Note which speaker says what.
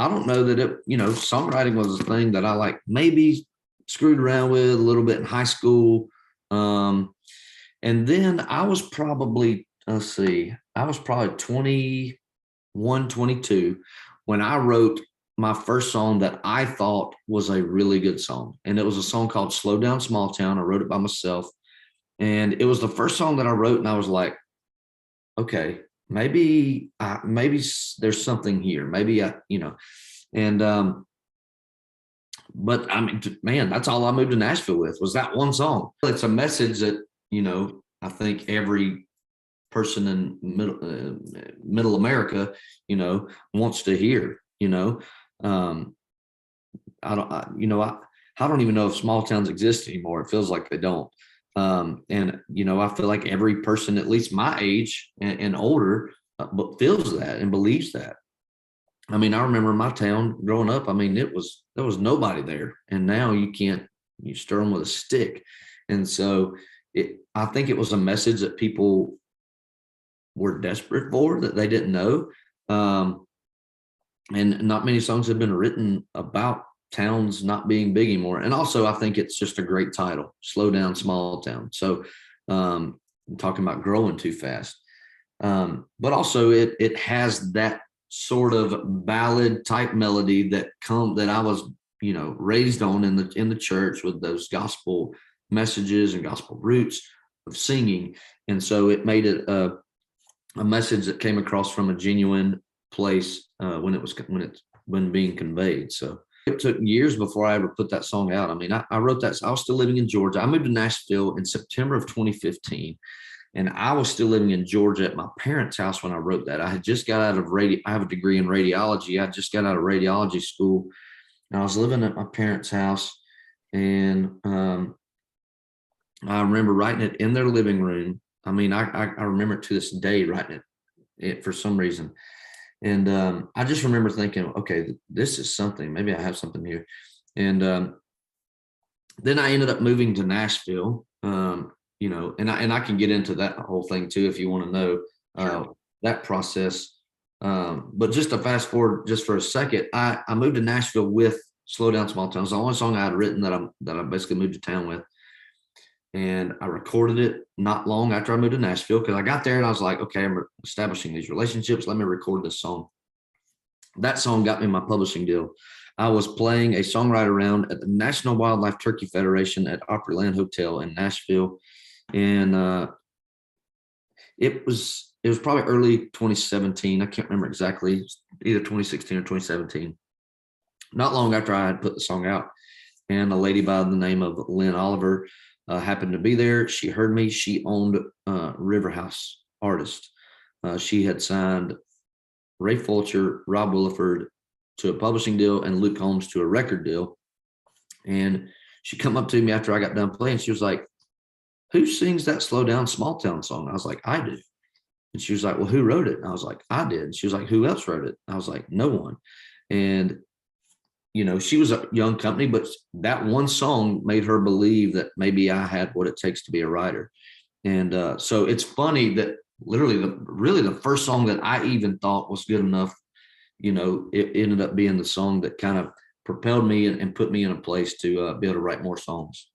Speaker 1: I don't know that songwriting was a thing that I like maybe screwed around with a little bit in high school. And then I was probably, let's see, I was probably 21, 22 when I wrote my first song that I thought was a really good song. And it was a song called Slow Down Small Town. I wrote it by myself. And it was the first song that I wrote. And I was like, okay, maybe there's something here. Maybe and but I mean, man, that's all I moved to Nashville with was that one song. It's a message that, I think every person in middle America, wants to hear, I don't even know if small towns exist anymore. It feels like they don't. And I feel like every person, at least my age and older, but feels that and believes that. I mean, I remember my town growing up. I mean, there was nobody there, and now you stir them with a stick. And so I think it was a message that people were desperate for, that they didn't know. And not many songs have been written about towns not being big anymore. And also, I think it's just a great title, Slow Down Small Town. So talking about growing too fast. But also it has that sort of ballad type melody that I was, raised on in the church with those gospel messages and gospel roots of singing. And so it made it a message that came across from a genuine place when being conveyed. So it took years before I ever put that song out. I mean, I wrote that. I was still living in Georgia. I moved to Nashville in September of 2015. And I was still living in Georgia at my parents' house when I wrote that. I had just got out of I have a degree in radiology. I just got out of radiology school, and I was living at my parents' house. And I remember writing it in their living room. I mean, I remember it to this day, writing it for some reason. And I just remember thinking, okay, this is something. Maybe I have something here. And then I ended up moving to Nashville. And I can get into that whole thing too if you want to know that process. But just to fast forward just for a second, I moved to Nashville with Slow Down Small Town. It's the only song I had written that I basically moved to town with. And I recorded it not long after I moved to Nashville, because I got there and I was like, okay, I'm establishing these relationships. Let me record this song. That song got me my publishing deal. I was playing a songwriter round at the National Wildlife Turkey Federation at Opryland Hotel in Nashville. And it was probably early 2017. I can't remember exactly, either 2016 or 2017. Not long after I had put the song out, and a lady by the name of Lynn Oliver happened to be there. She heard me. She owned River House Artist. She had signed Ray Fulcher, Rob Williford to a publishing deal, and Luke Holmes to a record deal. And she come up to me after I got done playing. She was like, "Who sings that Slow Down Small Town song?" I was like, "I do." And she was like, "Well, who wrote it?" And I was like, "I did." And she was like, "Who else wrote it?" I was like, "No one." And she was a young company, but that one song made her believe that maybe I had what it takes to be a writer. And so it's funny that literally the first song that I even thought was good enough, it ended up being the song that kind of propelled me and put me in a place to be able to write more songs.